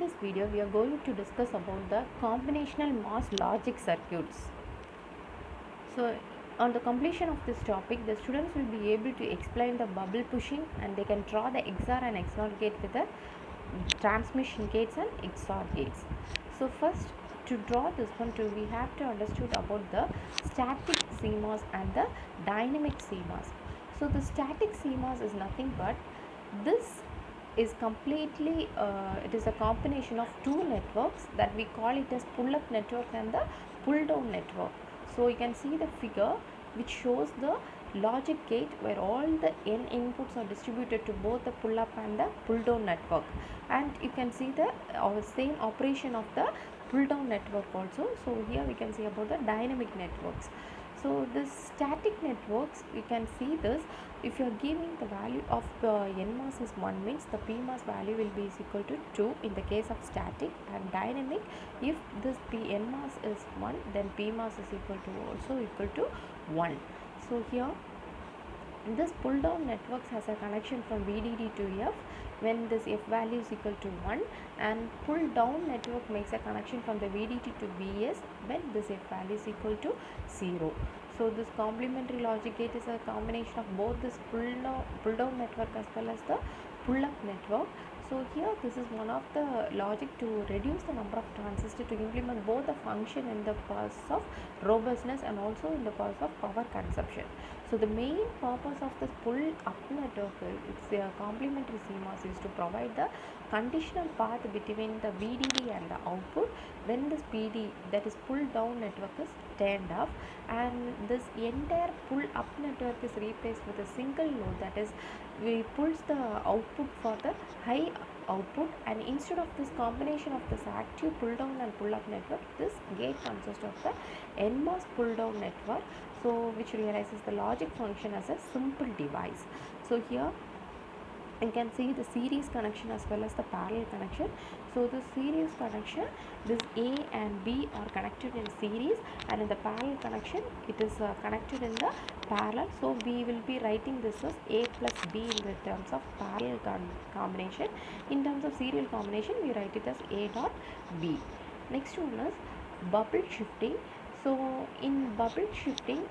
this video, we are going to discuss about the combinational MOS logic circuits. So, on the completion of this topic, the students will be able to explain the bubble pushing and they can draw the XOR and XNOR gate with the transmission gates and XOR gates. So, first to draw this one too, we have to understand about the static CMOS and the dynamic CMOS. So, the static CMOS is nothing but this is completely it is a combination of two networks that we call it as pull up network and the pull down network. So you can see the figure which shows the logic gate where all the n inputs are distributed to both the pull up and the pull down network, and you can see the same operation of the pull down network also. So here we can see about the dynamic networks. So the static networks, you can see this, if you are giving the value of NMOS is 1 means the PMOS value will be is equal to 2 in the case of static, and dynamic, if this NMOS is 1 then PMOS is equal to also equal to 1. So here this pull down networks has a connection from VDD to F when this F value is equal to 1, and pull down network makes a connection from the VDD to VS when this F value is equal to 0. So this complementary logic gate is a combination of both this pull down network as well as the pull up network. So here this is one of the logic to reduce the number of transistors to implement both the function in the purpose of robustness and also in the purpose of power consumption. So the main purpose of this pull up network, it's a complementary CMOS, is to provide the conditional path between the VDD and the output when this PD, that is pull down network, is turned off, and this entire pull up network is replaced with a single node, that is we pulls the output for the high output, and instead of this combination of this active pull down and pull up network, this gate consists of the NMOS pull down network, so which realizes the logic function as a simple device. So here you can see the series connection as well as the parallel connection. So the series connection, this A and B are connected in series, and in the parallel connection it is connected in the parallel. So we will be writing this as A plus B in the terms of parallel combination. In terms of serial combination, we write it as A dot B. Next one is bubble shifting. So in bubble shifting,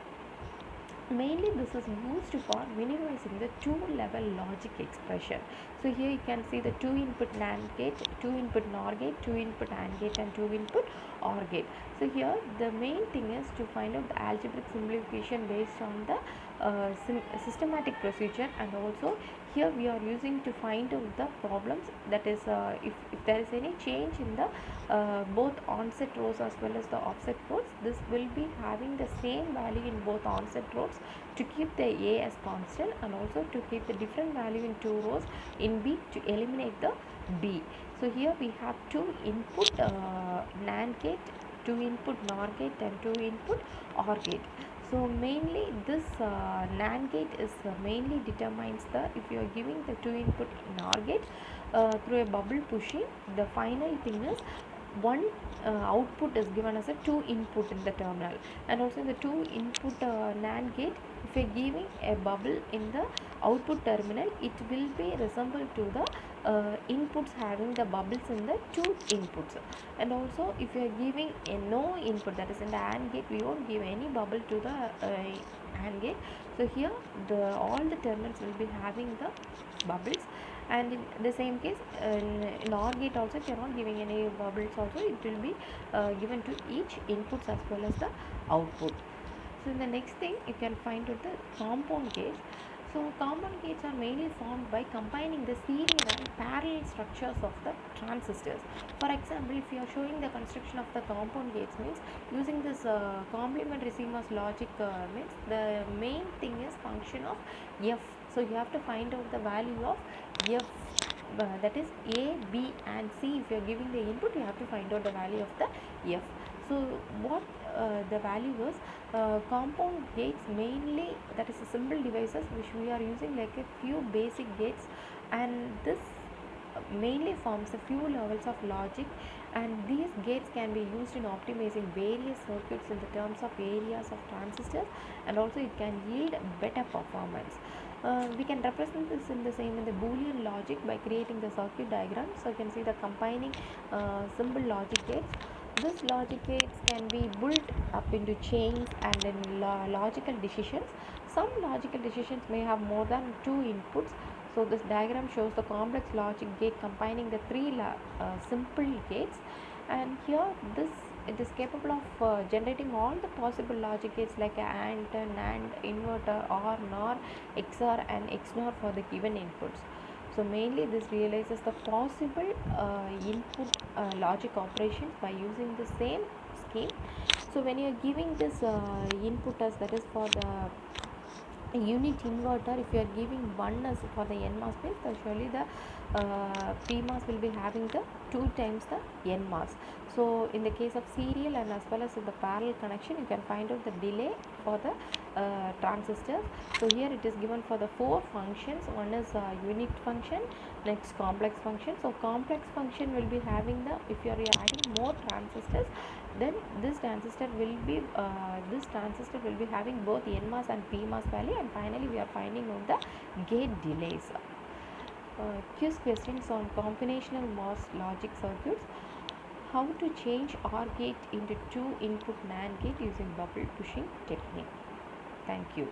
mainly this is used for minimizing the two-level logic expression. So here you can see the two input NAND gate, two input NOR gate, two input AND gate, and two input OR gate. So here the main thing is to find out the algebraic simplification based on the systematic procedure, and also here we are using to find out the problems, that is if there is any change in the both onset rows as well as the offset rows, this will be having the same value in both onset rows to keep the A as constant, and also to keep the different value in two rows in B to eliminate the B. So here we have two input NAND gate, two input NOR gate, and two input OR gate. So mainly this NAND gate is mainly determines the, if you are giving the two input NOR gate through a bubble pushing, the final thing is one output is given as a two input in the terminal, and also in the two input NAND gate, if you are giving a bubble in the output terminal, it will be resemble to the inputs having the bubbles in the two inputs. And also if you are giving a no input, that is in the AND gate, we won't give any bubble to the AND gate. So here all the terminals will be having the bubbles, and in the same case in OR gate also, if you are not giving any bubbles also, it will be given to each inputs as well as the output. So in the next thing, you can find out the compound gates. So compound gates are mainly formed by combining the serial and parallel structures of the transistors. For example, if you are showing the construction of the compound gates, means using this complementary CMOS logic, means the main thing is function of F. So you have to find out the value of F, that is A, B and C. If you are giving the input, you have to find out the value of the F. So what the value is, compound gates mainly, that is a simple devices which we are using like a few basic gates, and this mainly forms a few levels of logic, and these gates can be used in optimizing various circuits in the terms of areas of transistors, and also it can yield better performance. We can represent this in the same in the Boolean logic by creating the circuit diagram. So you can see the combining simple logic gates. This logic gates can be built up into chains and in logical decisions. Some logical decisions may have more than two inputs. So this diagram shows the complex logic gate combining the three simple gates, and here this it is capable of generating all the possible logic gates like AND, NAND, inverter, OR, NOR, XOR and XNOR for the given inputs. So mainly this realizes the possible input logic operations by using the same scheme. So when you are giving this input as that is for the unit inverter, if you are giving 1 as for the NMOS base, then surely the PMOS will be having the 2 times the NMOS. So in the case of serial and as well as in the parallel connection, you can find out the delay for the transistors. So here it is given for the 4 functions. One is unit function, next complex function. So complex function will be having the, if you are adding more transistors, then this transistor will be having both NMOS and PMOS value, and finally we are finding out the gate delays. Quiz questions on combinational MOS logic circuits. How to change OR gate into 2 input NAND gate using bubble pushing technique. Thank you.